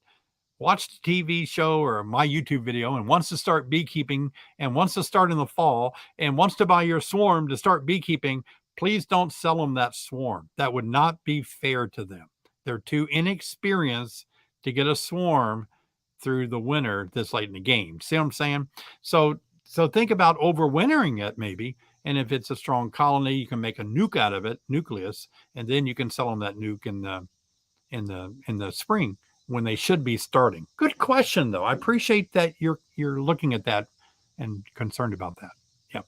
watched a TV show or my YouTube video and wants to start beekeeping and wants to start in the fall and wants to buy your swarm to start beekeeping, please don't sell them that swarm. That would not be fair to them. They're too inexperienced to get a swarm through the winter this late in the game. See what I'm saying? So think about overwintering it maybe. And if it's a strong colony, you can make a nuke out of it, nucleus, and then you can sell them that nuke in the spring when they should be starting. Good question though. I appreciate that you're looking at that and concerned about that. Yep.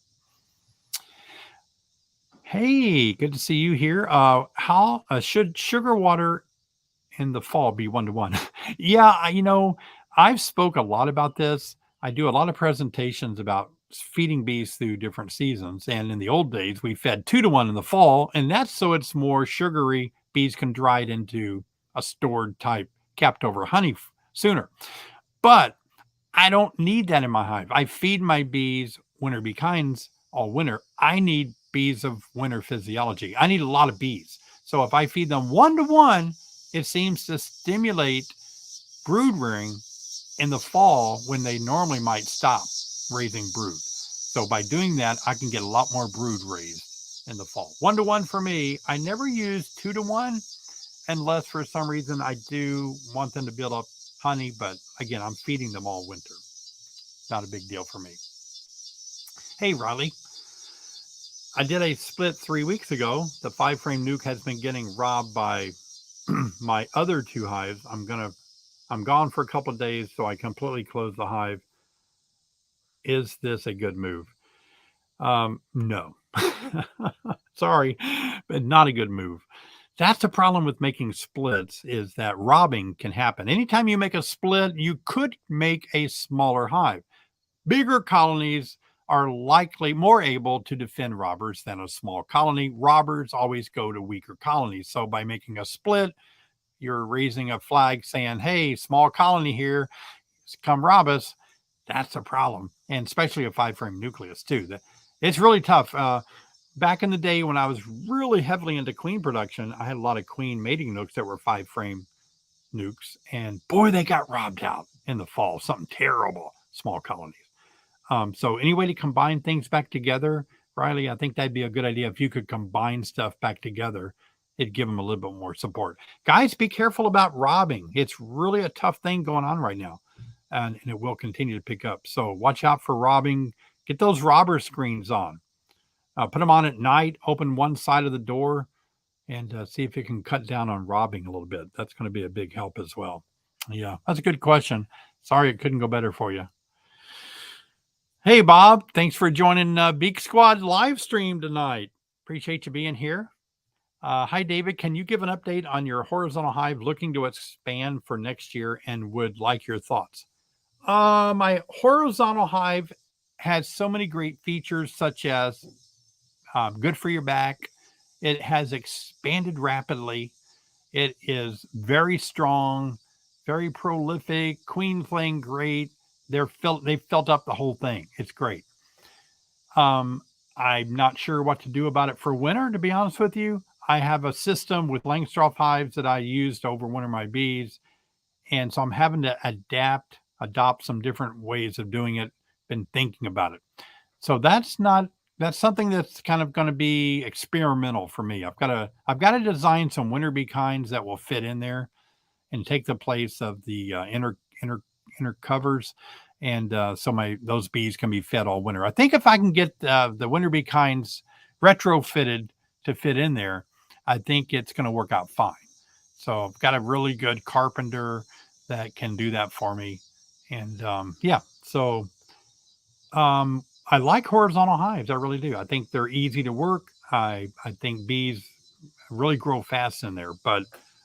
Hey, good to see you here. How should sugar water in the fall be 1-to-1? Yeah, I've spoke a lot about this. I do a lot of presentations about feeding bees through different seasons. And in the old days, we fed 2-to-1 in the fall, and that's so it's more sugary. Bees can dry it into a stored type capped over honey sooner. But I don't need that in my hive. I feed my bees winter bee kinds all winter. I need bees of winter physiology. I need a lot of bees. So if I feed them 1-to-1, it seems to stimulate brood rearing in the fall when they normally might stop raising brood. So by doing that, I can get a lot more brood raised in the fall. 1-to-1 for me. I never use 2-to-1 unless for some reason I do want them to build up honey. But again, I'm feeding them all winter. Not a big deal for me. Hey, Riley. I did a split 3 weeks ago. The 5-frame nuke has been getting robbed by my other 2 hives. I'm gone for a couple of days, so I completely closed the hive. Is this a good move? No. Sorry, but not a good move. That's the problem with making splits, is that robbing can happen. Anytime you make a split, you could make a smaller hive. Bigger colonies are likely more able to defend robbers than a small colony. Robbers always go to weaker colonies. So by making a split, you're raising a flag saying, hey, small colony here, come rob us. That's a problem. And especially a 5-frame nucleus too. It's really tough. Back in the day when I was really heavily into queen production, I had a lot of queen mating nukes that were 5-frame nukes. And boy, they got robbed out in the fall. Something terrible, small colonies. So any way to combine things back together, Riley, I think that'd be a good idea. If you could combine stuff back together, it'd give them a little bit more support. Guys, be careful about robbing. It's really a tough thing going on right now, and it will continue to pick up. So watch out for robbing. Get those robber screens on. Put them on at night. Open one side of the door and see if it can cut down on robbing a little bit. That's going to be a big help as well. Yeah, that's a good question. Sorry it couldn't go better for you. Hey, Bob, thanks for joining Beak Squad live stream tonight. Appreciate you being here. Hi, David. Can you give an update on your horizontal hive looking to expand for next year and would like your thoughts? My horizontal hive has so many great features, such as good for your back. It has expanded rapidly. It is very strong, very prolific, queen playing great. They've filled up the whole thing. It's great. I'm not sure what to do about it for winter, to be honest with you. I have a system with Langstroth hives that I use to overwinter my bees. And so I'm having to adopt some different ways of doing it, been thinking about it. So that's something that's kind of going to be experimental for me. I've got to design some winter bee kinds that will fit in there and take the place of the inner covers, and so those bees can be fed all winter. I think if I can get the winter bee kinds retrofitted to fit in there, I think it's going to work out fine. So I've got a really good carpenter that can do that for me, and so I like horizontal hives. I really do. I think they're easy to work. I think bees really grow fast in there, but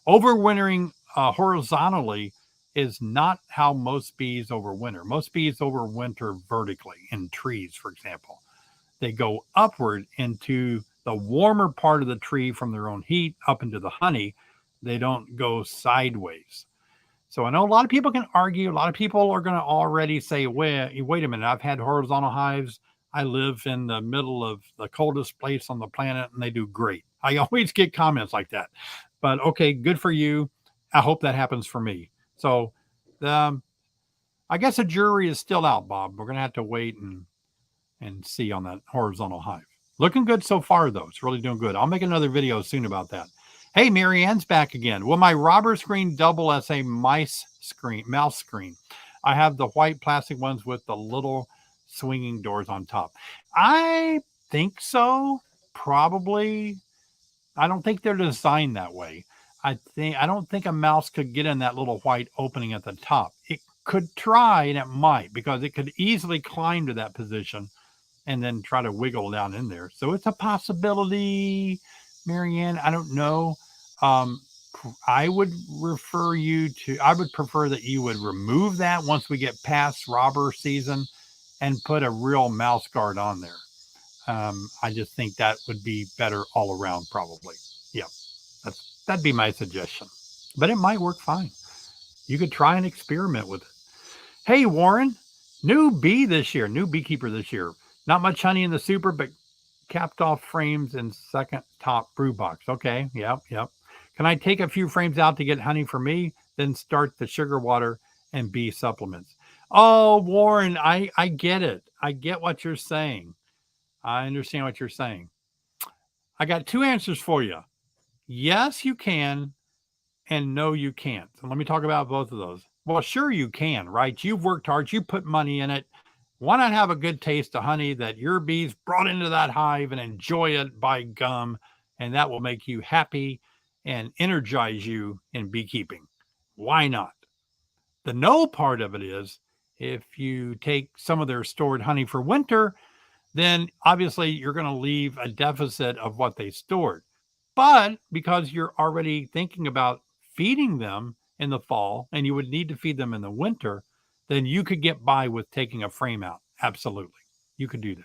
overwintering horizontally is not how most bees overwinter. Most bees overwinter vertically in trees, for example. They go upward into the warmer part of the tree from their own heat up into the honey. They don't go sideways. So I know a lot of people can argue. A lot of people are going to already say, wait a minute, I've had horizontal hives. I live in the middle of the coldest place on the planet and they do great. I always get comments like that. But okay, good for you. I hope that happens for me. So I guess a jury is still out, Bob. We're going to have to wait and see on that horizontal hive. Looking good so far, though. It's really doing good. I'll make another video soon about that. Hey, Marianne's back again. Will my robber screen double as a mouse screen? I have the white plastic ones with the little swinging doors on top. I think so. Probably. I don't think they're designed that way. I don't think a mouse could get in that little white opening at the top. It could try, and it might, because it could easily climb to that position and then try to wiggle down in there. So it's a possibility, Marianne. I don't know. I would prefer that you would remove that once we get past robber season and put a real mouse guard on there. I just think that would be better all around, probably. Yeah, that'd be my suggestion. But it might work fine. You could try and experiment with it. Hey, Warren, new beekeeper this year. Not much honey in the super, but capped off frames in second top brew box. Okay, yep. Can I take a few frames out to get honey for me, then start the sugar water and bee supplements? Oh, Warren, I get it. I get what you're saying. I understand what you're saying. I got two answers for you. Yes, you can, and no, you can't. So let me talk about both of those. Well, sure you can, right? You've worked hard. You put money in it. Why not have a good taste of honey that your bees brought into that hive and enjoy it by gum? And that will make you happy and energize you in beekeeping. Why not? The no part of it is if you take some of their stored honey for winter, then obviously you're going to leave a deficit of what they stored. But because you're already thinking about feeding them in the fall and you would need to feed them in the winter, then you could get by with taking a frame out. Absolutely. You could do that.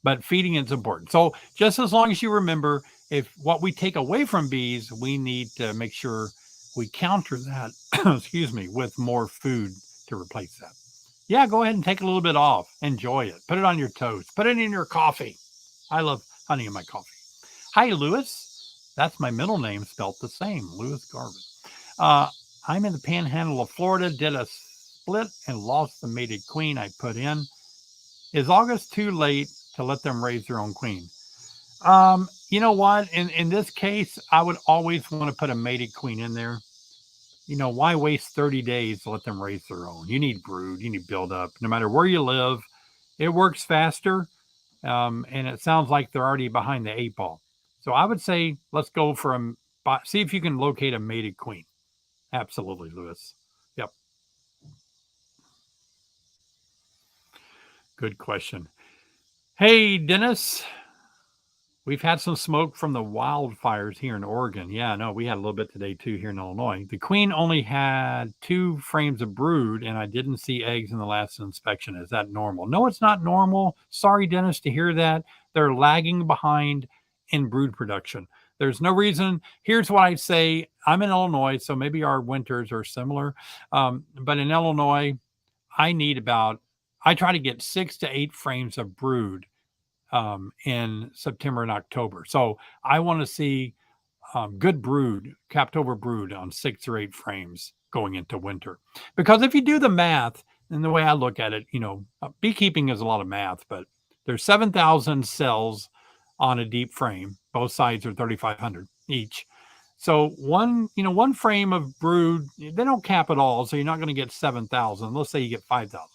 But feeding is important. So just as long as you remember, if what we take away from bees, we need to make sure we counter that, excuse me, with more food to replace that. Yeah, go ahead and take a little bit off. Enjoy it. Put it on your toast. Put it in your coffee. I love honey in my coffee. Hi, Lewis. That's my middle name spelt the same, Lewis Garvin. I'm in the panhandle of Florida, did a split and lost the mated queen I put in. Is August too late to let them raise their own queen? You know what? In this case, I would always want to put a mated queen in there. You know, why waste 30 days to let them raise their own? You need brood, you need build up. No matter where you live, it works faster. And it sounds like they're already behind the 8 ball. So I would say let's go for see if you can locate a mated queen. Absolutely, Lewis. Yep. Good question. Hey, Dennis. We've had some smoke from the wildfires here in Oregon. Yeah, no, we had a little bit today too here in Illinois. The queen only had 2 frames of brood, and I didn't see eggs in the last inspection. Is that normal? No, it's not normal. Sorry, Dennis, to hear that. They're lagging behind in brood production. There's no reason. Here's what I'd say. I'm in Illinois, so maybe our winters are similar. But in Illinois, I try to get 6 to 8 frames of brood in September and October. So I want to see good brood, capped over brood on 6 or 8 frames going into winter. Because if you do the math, and the way I look at it, beekeeping is a lot of math, but there's 7,000 cells on a deep frame. Both sides are 3,500 each. So one frame of brood, they don't cap it all. So you're not going to get 7,000. Let's say you get 5,000.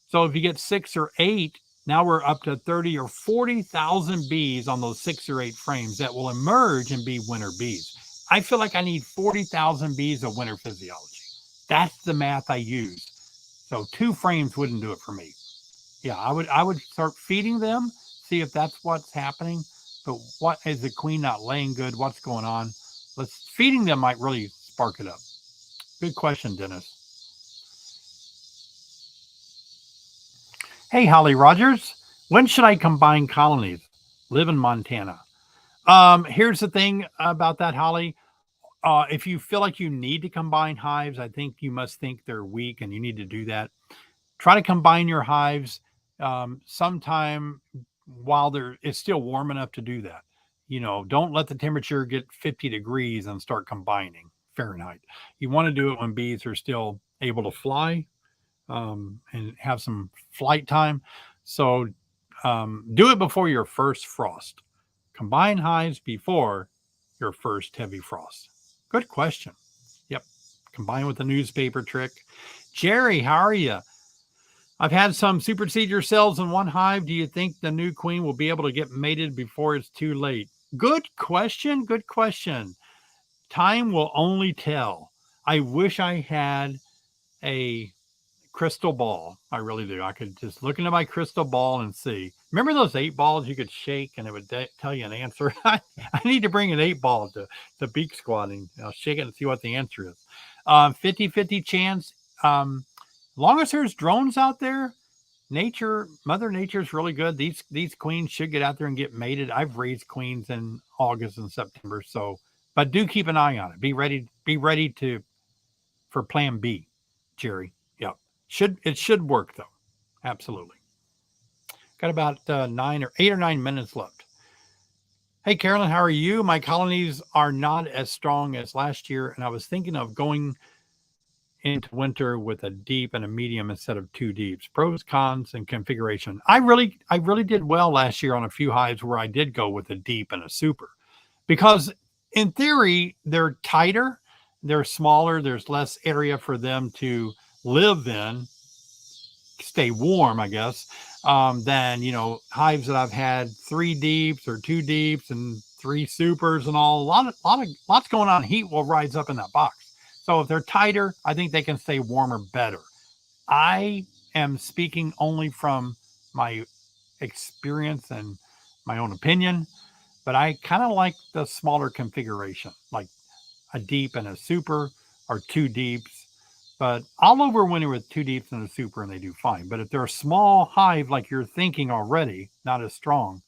So if you get 6 or 8, now we're up to 30 or 40,000 bees on those 6 or 8 frames that will emerge and be winter bees. I feel like I need 40,000 bees of winter physiology. That's the math I use. So 2 frames wouldn't do it for me. Yeah, I would start feeding them, see if that's what's happening. But what is the queen not laying good? What's going on? Feeding them might really spark it up. Good question, Dennis. Hey, Holly Rogers, when should I combine colonies? Live in Montana. Here's the thing about that, Holly. If you feel like you need to combine hives, I think you must think they're weak and you need to do that. Try to combine your hives sometime while it's still warm enough to do that. Don't let the temperature get 50 degrees and start combining Fahrenheit. You want to do it when bees are still able to fly and have some flight time. So Do it before your first frost. Combine hives before your first heavy frost. Good question. Yep. Combine with the newspaper trick. Jerry, how are you? I've had some supersedure cells in one hive. Do you think the new queen will be able to get mated before it's too late? Good question. Good question. Time will only tell. I wish I had a crystal ball. I really do. I could just look into my crystal ball and see. Remember those 8 balls you could shake and it would tell you an answer? I need to bring an 8 ball to beak squatting. I'll shake it and see what the answer is. 50-50 chance. Long as there's drones out there, Mother Nature's really good. These queens should get out there and get mated. I've raised queens in August and September. So, but do keep an eye on it. Be ready for plan B, Jerry. Yep. It should work though. Absolutely. Got about 8 or 9 minutes left. Hey, Carolyn, how are you? My colonies are not as strong as last year, and I was thinking of going into winter with a deep and a medium instead of 2 deeps. Pros, cons, and configuration. I really did well last year on a few hives where I did go with a deep and a super, because in theory they're tighter, they're smaller, there's less area for them to live in, stay warm, I guess, than hives that I've had 3 deeps or 2 deeps and 3 supers and all. Lots going on. Heat will rise up in that box. So if they're tighter, I think they can stay warmer better. I am speaking only from my experience and my own opinion, but I kind of like the smaller configuration, like a deep and a super or 2 deeps. But I'll overwinter with 2 deeps and a super and they do fine. But if they're a small hive like you're thinking already, not as strong,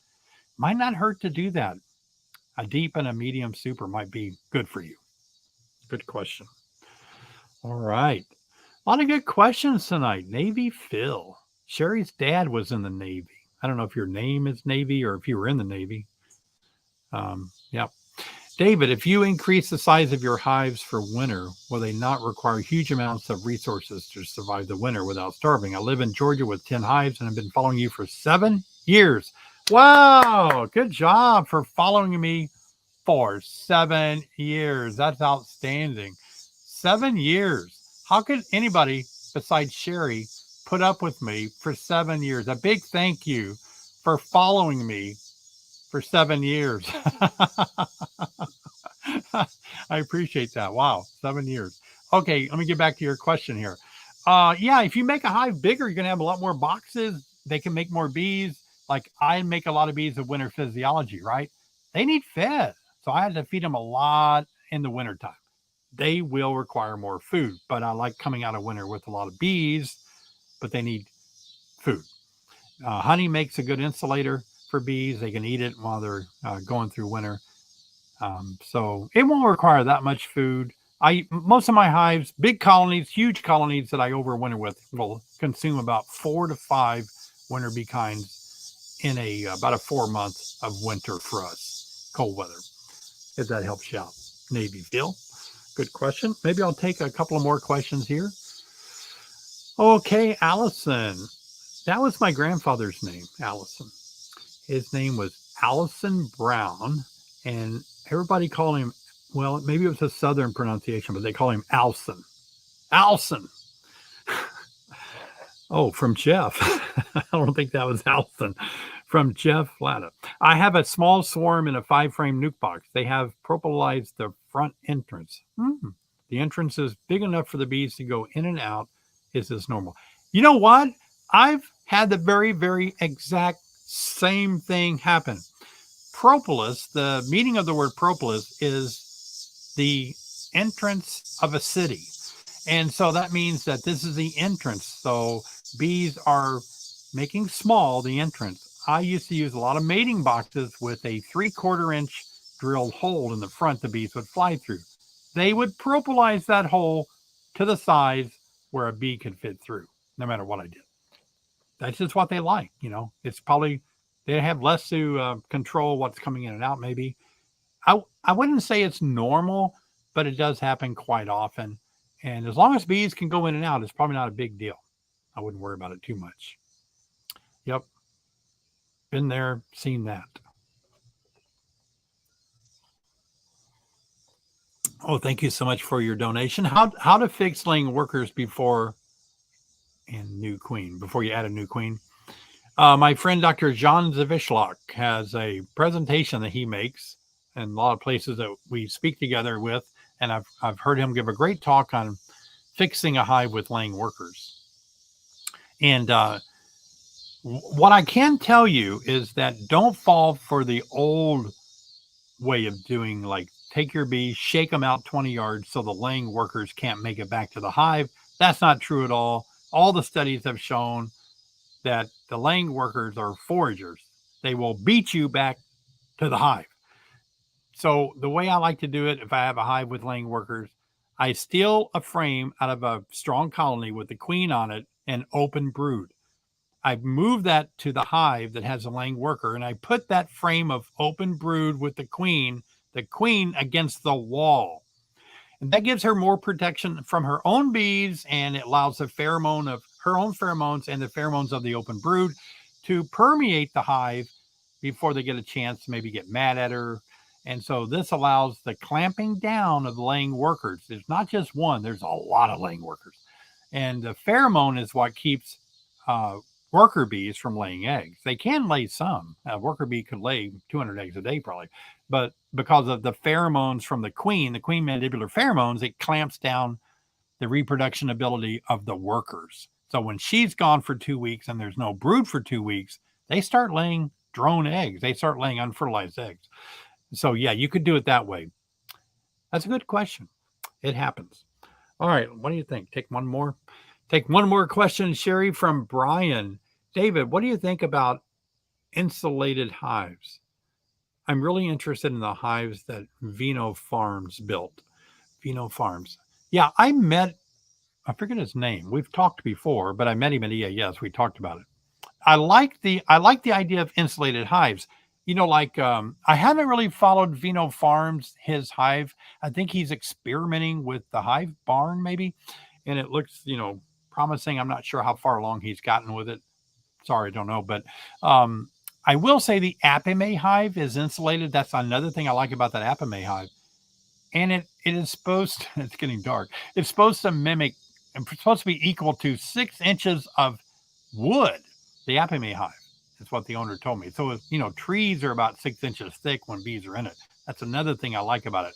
might not hurt to do that. A deep and a medium super might be good for you. Good question. All right. A lot of good questions tonight. Navy Phil. Sherry's dad was in the Navy. I don't know if your name is Navy or if you were in the Navy. Yeah. David, if you increase the size of your hives for winter, will they not require huge amounts of resources to survive the winter without starving? I live in Georgia with 10 hives and I've been following you for 7 years. Wow. Good job for following me for 7 years. That's outstanding. 7 years. How could anybody besides Sherry put up with me for 7 years? A big thank you for following me for 7 years. I appreciate that. Wow, 7 years. Okay, let me get back to your question here. Yeah, if you make a hive bigger, you're going to have a lot more boxes. They can make more bees. Like I make a lot of bees of winter physiology, right? They need fed. So I had to feed them a lot in the wintertime. They will require more food, but I like coming out of winter with a lot of bees, but they need food. Honey makes a good insulator for bees. They can eat it while they're going through winter. So it won't require that much food. Most of my hives, big colonies, huge colonies that I overwinter with, will consume about 4 to 5 winter bee kinds in about a 4 month of winter for us, cold weather, if that helps you out. Navy Phil. Good question. Maybe I'll take a couple of more questions here. Okay, Allison. That was my grandfather's name, Allison. His name was Allison Brown, and everybody called him, well, maybe it was a southern pronunciation, but they call him Alson. Alson. Oh, from Jeff. I don't think that was Alson. From Jeff Latta. I have a small swarm in a 5-frame nuke box. They have propylized the front entrance. The entrance is big enough for the bees to go in and out. Is this normal? You know what? I've had the very, very exact same thing happen. Propolis, the meaning of the word propolis is the entrance of a city. And so that means that this is the entrance. So bees are making small the entrance. I used to use a lot of mating boxes with a 3/4 inch drilled hole in the front the bees would fly through. They would propolyze that hole to the size where a bee could fit through, no matter what I did. That's just what they like, It's probably, they have less to control what's coming in and out, maybe. I wouldn't say it's normal, but it does happen quite often. And as long as bees can go in and out, it's probably not a big deal. I wouldn't worry about it too much. Yep. Been there, seen that. Oh, thank you so much for your donation. How to fix laying workers before and new queen, before you add a new queen. My friend Dr. John Zavishlak has a presentation that he makes in a lot of places that we speak together with, and I've heard him give a great talk on fixing a hive with laying workers. And what I can tell you is that don't fall for the old way of doing, like take your bees, shake them out 20 yards so the laying workers can't make it back to the hive. That's not true at all. All the studies have shown that the laying workers are foragers. They will beat you back to the hive. So the way I like to do it, if I have a hive with laying workers, I steal a frame out of a strong colony with the queen on it and open brood. I move that to the hive that has a laying worker, and I put that frame of open brood with the queen against the wall. And that gives her more protection from her own bees, and it allows the pheromone of her own pheromones and the pheromones of the open brood to permeate the hive before they get a chance to maybe get mad at her. And so this allows the clamping down of the laying workers. There's not just one, there's a lot of laying workers. And the pheromone is what keeps worker bees from laying eggs. They can lay some. A worker bee could lay 200 eggs a day probably. But because of the pheromones from the queen mandibular pheromones, it clamps down the reproduction ability of the workers. So when she's gone for 2 weeks and there's no brood for 2 weeks, they start laying drone eggs. They start laying unfertilized eggs. So yeah, you could do it that way. That's a good question. It happens. All right. What do you think? Take one more question, Sherry, from Brian. David, what do you think about insulated hives? I'm really interested in the hives that Vino Farms built. Vino Farms. Yeah, I forget his name. We've talked before, but I met him at EAS. We talked about it. I like the idea of insulated hives. You know, like I haven't really followed Vino Farms, his hive. I think he's experimenting with the hive barn maybe. And it looks, promising. I'm not sure how far along he's gotten with it. Sorry, I don't know. But I will say the Apiary hive is insulated. That's another thing I like about that Apiary hive. And it is supposed to, it's getting dark. It's supposed to mimic, and supposed to be equal to 6 inches of wood. The Apiary hive is what the owner told me. So, trees are about 6 inches thick when bees are in it. That's another thing I like about it.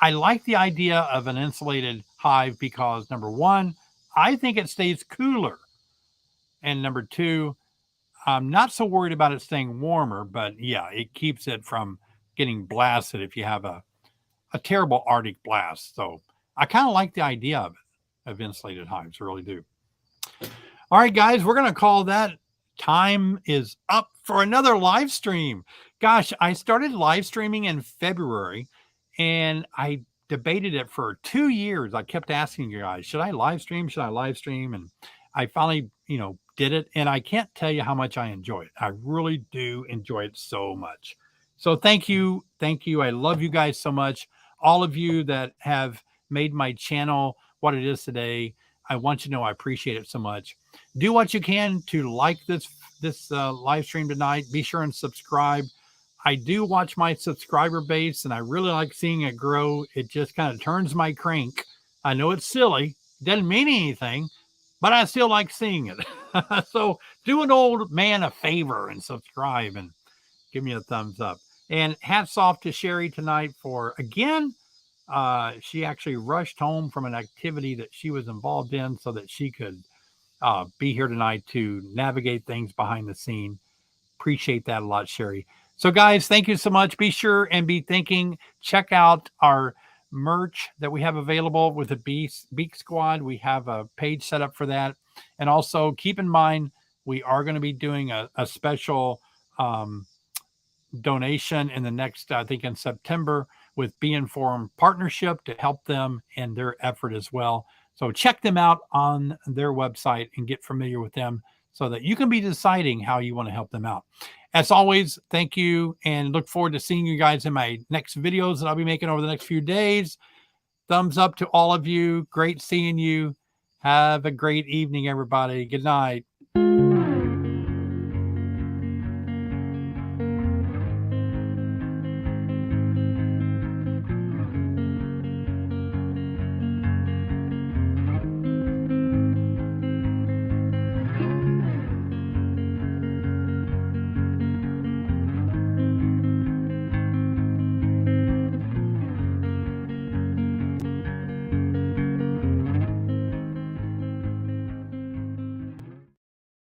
I like the idea of an insulated hive because, number one, I think it stays cooler. And number two, I'm not so worried about it staying warmer, but yeah, it keeps it from getting blasted if you have a terrible Arctic blast. So I kind of like the idea of it, of insulated hives. I really do. All right, guys, we're going to call that. Time is up for another live stream. Gosh, I started live streaming in February and I debated it for 2 years. I kept asking you guys, should I live stream? Should I live stream? And I finally, did it. And I can't tell you how much I enjoy it. I really do enjoy it so much. So thank you. Thank you. I love you guys so much. All of you that have made my channel what it is today. I want you to know I appreciate it so much. Do what you can to like this live stream tonight. Be sure and subscribe. I do watch my subscriber base, and I really like seeing it grow. It just kind of turns my crank. I know it's silly. It doesn't mean anything, but I still like seeing it. So do an old man a favor and subscribe and give me a thumbs up. And hats off to Sherry tonight for, again, she actually rushed home from an activity that she was involved in so that she could be here tonight to navigate things behind the scene. Appreciate that a lot, Sherry. So guys, thank you so much. Be sure and be thinking, check out our merch that we have available with the Beak Squad. We have a page set up for that. And also keep in mind, we are going to be doing a special donation in the next, I think in September, with Bee Informed Partnership to help them in their effort as well. So check them out on their website and get familiar with them so that you can be deciding how you want to help them out. As always, thank you and look forward to seeing you guys in my next videos that I'll be making over the next few days. Thumbs up to all of you. Great seeing you. Have a great evening, everybody. Good night.